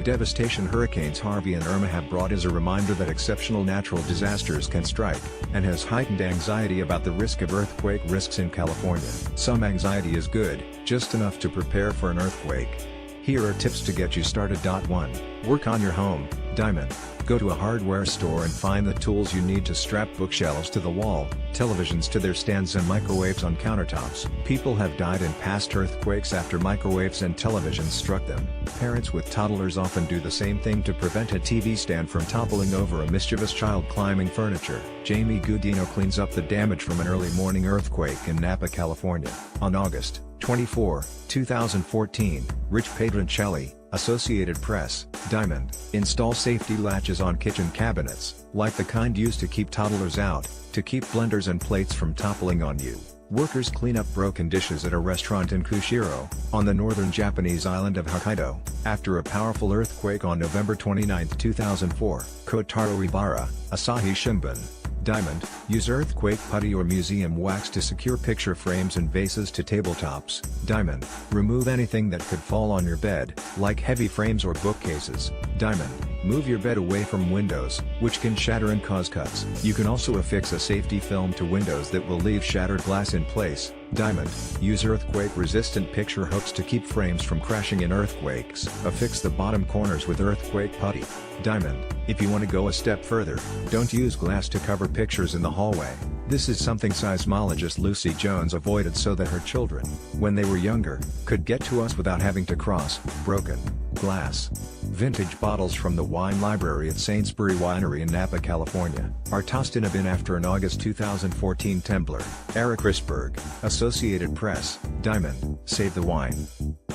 devastation Hurricanes Harvey and Irma have brought is a reminder that exceptional natural disasters can strike, and has heightened anxiety about the risk of earthquake risks in California. Some anxiety is good, just enough to prepare for an earthquake. Here are tips to get you started. 1. Work on your home. Diamond. Go to a hardware store and find the tools you need to strap bookshelves to the wall, televisions to their stands and microwaves on countertops. People have died in past earthquakes after microwaves and televisions struck them. Parents with toddlers often do the same thing to prevent a TV stand from toppling over a mischievous child climbing furniture. Jamie Gudino cleans up the damage from an early morning earthquake in Napa, California. On August 24, 2014, Rich Pedroncelli, Associated Press. Diamond. Install safety latches on kitchen cabinets, like the kind used to keep toddlers out, to keep blenders and plates from toppling on you. Workers clean up broken dishes at a restaurant in Kushiro, on the northern Japanese island of Hokkaido, after a powerful earthquake on November 29, 2004. Kotaro Ibara, Asahi Shimbun. Diamond. Use earthquake putty or museum wax to secure picture frames and vases to tabletops. Diamond. Remove anything that could fall on your bed, like heavy frames or bookcases. Diamond. Move your bed away from windows, which can shatter and cause cuts. You can also affix a safety film to windows that will leave shattered glass in place. Diamond. Use earthquake-resistant picture hooks to keep frames from crashing in earthquakes. Affix the bottom corners with earthquake putty. Diamond. If you want to go a step further, don't use glass to cover pictures in the hallway. This is something seismologist Lucy Jones avoided so that her children, when they were younger, could get to us without having to cross broken glass. Vintage bottles from the wine library at Sainsbury Winery in Napa, California, are tossed in a bin after an August 2014 tumbler. Eric Risberg, Associated Press. Diamond. Save the wine.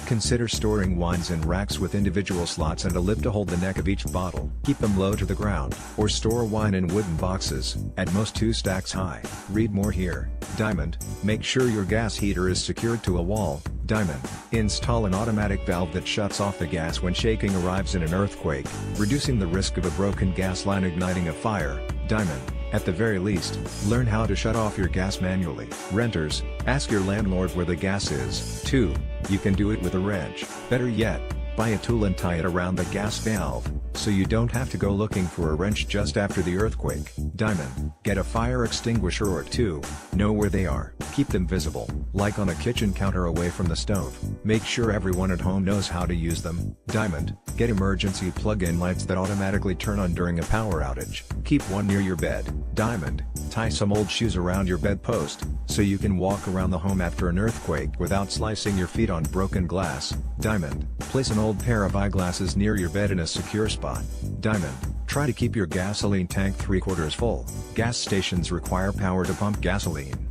Consider storing wines in racks with individual slots and a lip to hold the neck of each bottle. Keep them low to the ground, or store wine in wooden boxes, at most 2 stacks high. Read more here. Diamond. Make sure your gas heater is secured to a wall. Diamond. Install an automatic valve that shuts off the gas when shaking arrives in an earthquake, reducing the risk of a broken gas line igniting a fire. Diamond. At the very least, learn how to shut off your gas manually. Renters. Ask your landlord where the gas is. 2. You can do it with a wrench. Better yet, buy a tool and tie it around the gas valve, so you don't have to go looking for a wrench just after the earthquake. Diamond. Get a fire extinguisher or 2. Know where they are. Keep them visible, like on a kitchen counter away from the stove. Make sure everyone at home knows how to use them. Diamond. Get emergency plug-in lights that automatically turn on during a power outage. Keep one near your bed. Diamond. Tie some old shoes around your bedpost, so you can walk around the home after an earthquake without slicing your feet on broken glass. Diamond. Place an old pair of eyeglasses near your bed in a secure spot. Diamond. Try to keep your gasoline tank 3/4 full. Gas stations require power to pump gasoline.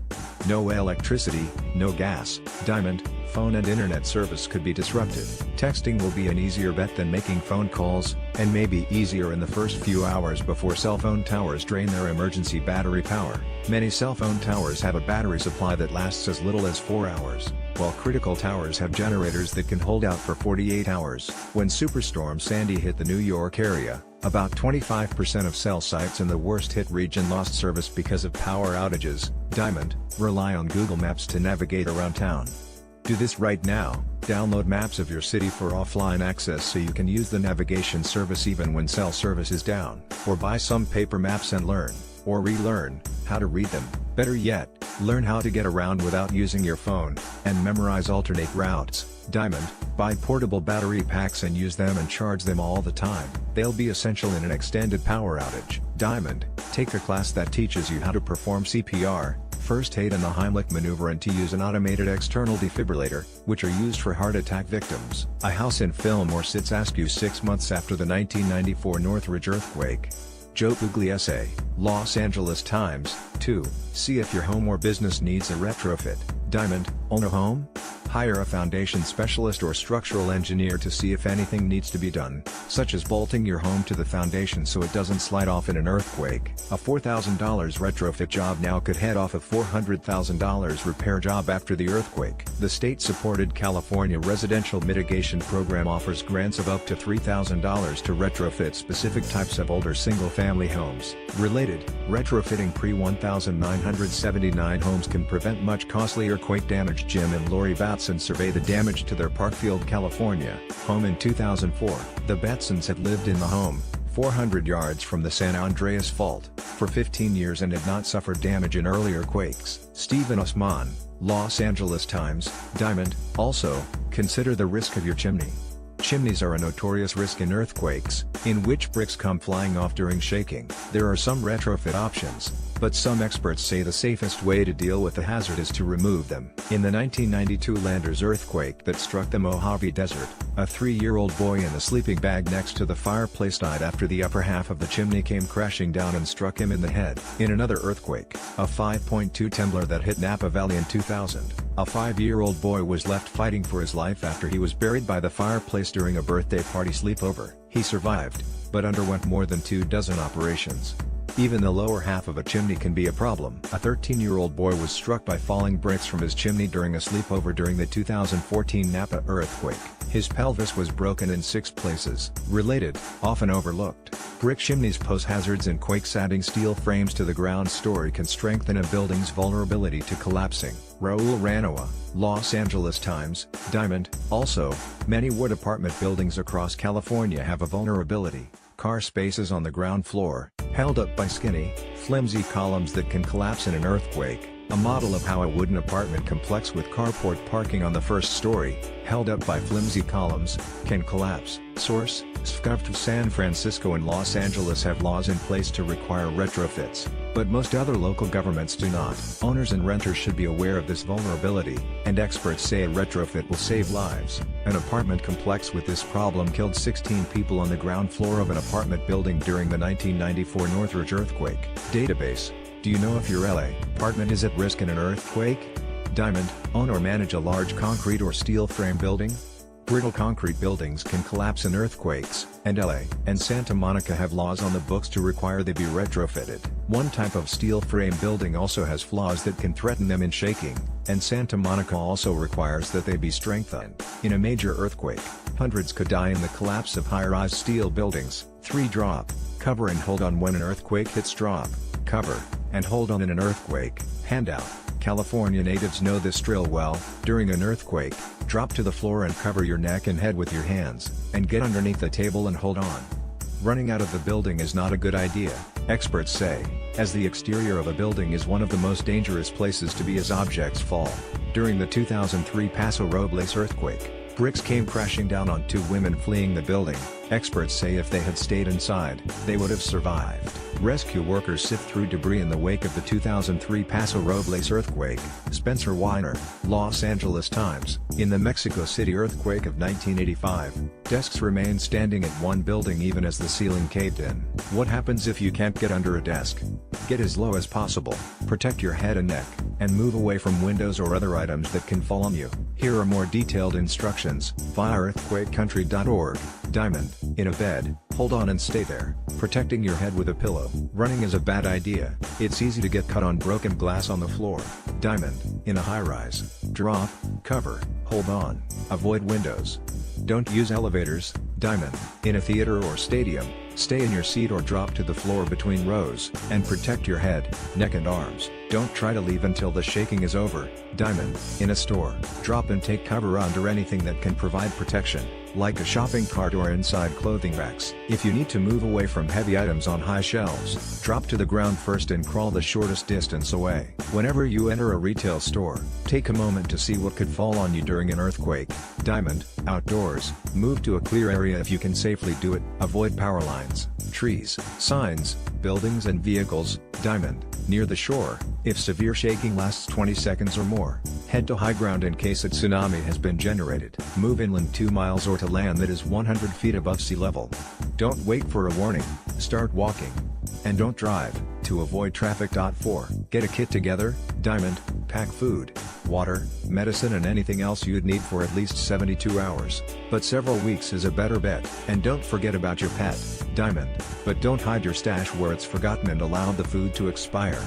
No electricity, no gas. Diamond. Phone and internet service could be disrupted. Texting will be an easier bet than making phone calls, and may be easier in the first few hours before cell phone towers drain their emergency battery power. Many cell phone towers have a battery supply that lasts as little as 4 hours, while critical towers have generators that can hold out for 48 hours. When Superstorm Sandy hit the New York area, about 25% of cell sites in the worst-hit region lost service because of power outages. Diamond. Rely on Google Maps to navigate around town. Do this right now. Download maps of your city for offline access so you can use the navigation service even when cell service is down. Or buy some paper maps and learn, or relearn, how to read them. Better yet, learn how to get around without using your phone, and memorize alternate routes. Diamond. Buy portable battery packs and use them and charge them all the time. They'll be essential in an extended power outage. Diamond. Take a class that teaches you how to perform CPR, first aid and the Heimlich maneuver, and to use an automated external defibrillator, which are used for heart attack victims. A house in Fillmore sits askew 6 months after the 1994 Northridge earthquake. Joe Pugliese, Los Angeles Times. 2. See if your home or business needs a retrofit. Diamond. Own a home? Hire a foundation specialist or structural engineer to see if anything needs to be done, such as bolting your home to the foundation so it doesn't slide off in an earthquake. A $4,000 retrofit job now could head off a $400,000 repair job after the earthquake. The state-supported California Residential Mitigation Program offers grants of up to $3,000 to retrofit specific types of older single-family homes. Related, retrofitting pre-1979 homes can prevent much costlier quake damage. Jim and Lori Batts Bettsons survey the damage to their Parkfield, California, home in 2004. The Bettsons had lived in the home, 400 yards from the San Andreas Fault, for 15 years and had not suffered damage in earlier quakes. Stephen Osman, Los Angeles Times, Diamond, also, consider the risk of your chimney. Chimneys are a notorious risk in earthquakes, in which bricks come flying off during shaking. There are some retrofit options, but some experts say the safest way to deal with the hazard is to remove them. In the 1992 Landers earthquake that struck the Mojave Desert, a 3-year-old boy in the sleeping bag next to the fireplace died after the upper half of the chimney came crashing down and struck him in the head. In another earthquake, a 5.2 tremor that hit Napa Valley in 2000, a 5-year-old boy was left fighting for his life after he was buried by the fireplace during a birthday party sleepover. He survived, but underwent more than 24 operations. Even the lower half of a chimney can be a problem. A 13-year-old boy was struck by falling bricks from his chimney during a sleepover during the 2014 Napa earthquake. His pelvis was broken in 6 places. Related, often overlooked, brick chimneys pose hazards in quakes. Adding steel frames to the ground story can strengthen a building's vulnerability to collapsing. Raul Ranoa, Los Angeles Times, Diamond. Also, many wood apartment buildings across California have a vulnerability: car spaces on the ground floor, held up by skinny, flimsy columns that can collapse in an earthquake. A model of how a wooden apartment complex with carport parking on the first story, held up by flimsy columns, can collapse. Source: SCGOV. San Francisco and Los Angeles have laws in place to require retrofits, but most other local governments do not. Owners and renters should be aware of this vulnerability, and experts say a retrofit will save lives. An apartment complex with this problem killed 16 people on the ground floor of an apartment building during the 1994 Northridge earthquake. Database: do you know if your LA apartment is at risk in an earthquake? Diamond: own or manage a large concrete or steel frame building? Brittle concrete buildings can collapse in earthquakes, and LA and Santa Monica have laws on the books to require they be retrofitted. One type of steel frame building also has flaws that can threaten them in shaking, and Santa Monica also requires that they be strengthened. In a major earthquake, hundreds could die in the collapse of high-rise steel buildings. 3. Drop, cover and hold on when an earthquake hits. Drop, cover, and hold on in an earthquake. Handout: California natives know this drill well. During an earthquake, drop to the floor and cover your neck and head with your hands, and get underneath the table and hold on. Running out of the building is not a good idea, experts say, as the exterior of a building is one of the most dangerous places to be as objects fall. During the 2003 Paso Robles earthquake, bricks came crashing down on 2 women fleeing the building. Experts say if they had stayed inside, they would have survived. Rescue workers sift through debris in the wake of the 2003 Paso Robles earthquake. Spencer Weiner, Los Angeles Times. In the Mexico City earthquake of 1985, desks remained standing at one building even as the ceiling caved in. What happens if you can't get under a desk? Get as low as possible, protect your head and neck, and move away from windows or other items that can fall on you. Here are more detailed instructions via earthquakecountry.org. Diamond: in a bed, hold on and stay there, protecting your head with a pillow. Running is a bad idea, it's easy to get cut on broken glass on the floor. Diamond: in a high-rise, drop, cover, hold on, avoid windows. Don't use elevators. Diamond: in a theater or stadium, stay in your seat or drop to the floor between rows, and protect your head, neck and arms. Don't try to leave until the shaking is over. Diamond: in a store, drop and take cover under anything that can provide protection, like a shopping cart or inside clothing racks. If you need to move away from heavy items on high shelves, drop to the ground first and crawl the shortest distance away. Whenever you enter a retail store, take a moment to see what could fall on you during an earthquake. Diamond: outdoors, move to a clear area if you can safely do it. Avoid power lines, trees, signs, buildings and vehicles. Diamond: near the shore, if severe shaking lasts 20 seconds or more, head to high ground in case a tsunami has been generated. Move inland 2 miles or to land that is 100 feet above sea level. Don't wait for a warning, start walking. And don't drive, to avoid traffic. 4. Get a kit together. Diamond: pack food, water, medicine and anything else you'd need for at least 72 hours. But several weeks is a better bet. And don't forget about your pet. Diamond: but don't hide your stash where it's forgotten and allow the food to expire.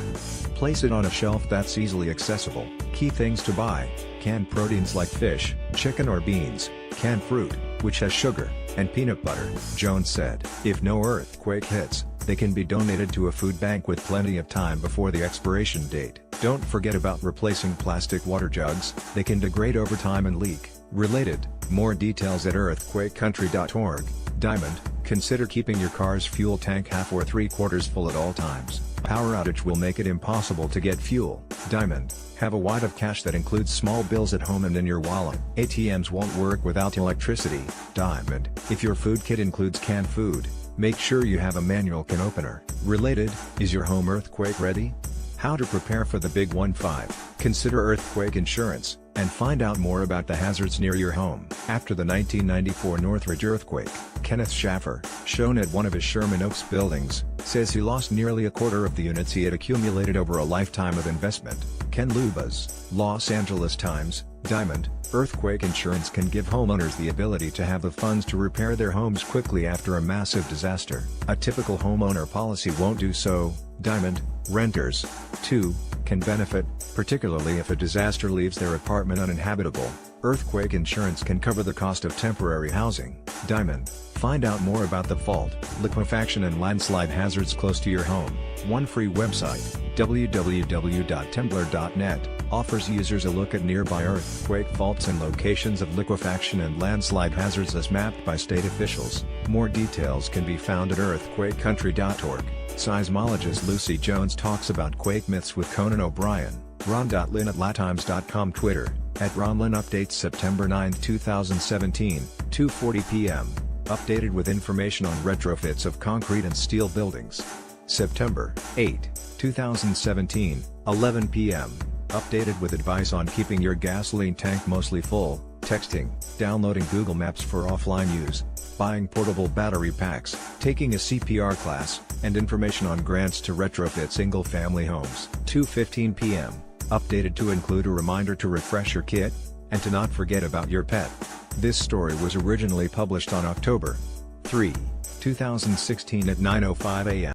Place it on a shelf that's easily accessible. Key things to buy: canned proteins like fish, chicken or beans, canned fruit, which has sugar, and peanut butter. Jones said, if no earthquake hits, they can be donated to a food bank with plenty of time before the expiration date. Don't forget about replacing plastic water jugs, they can degrade over time and leak. Related, more details at earthquakecountry.org. Diamond, consider keeping your car's fuel tank half or 3/4 full at all times. Power outage will make it impossible to get fuel. Diamond, have a wad of cash that includes small bills at home and in your wallet. ATMs won't work without electricity. Diamond, if your food kit includes canned food, make sure you have a manual can opener. Related, is your home earthquake ready? How to prepare for the big one. 5. Consider earthquake insurance, and find out more about the hazards near your home. After the 1994 Northridge earthquake, Kenneth Schaffer, shown at one of his Sherman Oaks buildings, says he lost nearly a quarter of the units he had accumulated over a lifetime of investment. Ken Lubas, Los Angeles Times. Diamond, earthquake insurance can give homeowners the ability to have the funds to repair their homes quickly after a massive disaster. A typical homeowner policy won't do so. Diamond, renters, too, can benefit, particularly if a disaster leaves their apartment uninhabitable. Earthquake insurance can cover the cost of temporary housing. Diamond, find out more about the fault, liquefaction and landslide hazards close to your home. One free website, www.tembler.net, offers users a look at nearby earthquake faults and locations of liquefaction and landslide hazards as mapped by state officials. More details can be found at earthquakecountry.org. Seismologist Lucy Jones talks about quake myths with Conan O'Brien. Ron.Lin at latimes.com. Twitter, @RonLin. Updates September 9, 2017, 2:40 p.m. Updated with information on retrofits of concrete and steel buildings. September 8, 2017, 11 p.m. Updated with advice on keeping your gasoline tank mostly full, texting, downloading Google Maps for offline use, buying portable battery packs, taking a CPR class, and information on grants to retrofit single-family homes. 2:15 p.m. Updated to include a reminder to refresh your kit, and to not forget about your pet. This story was originally published on October 3, 2016 at 9:05 a.m.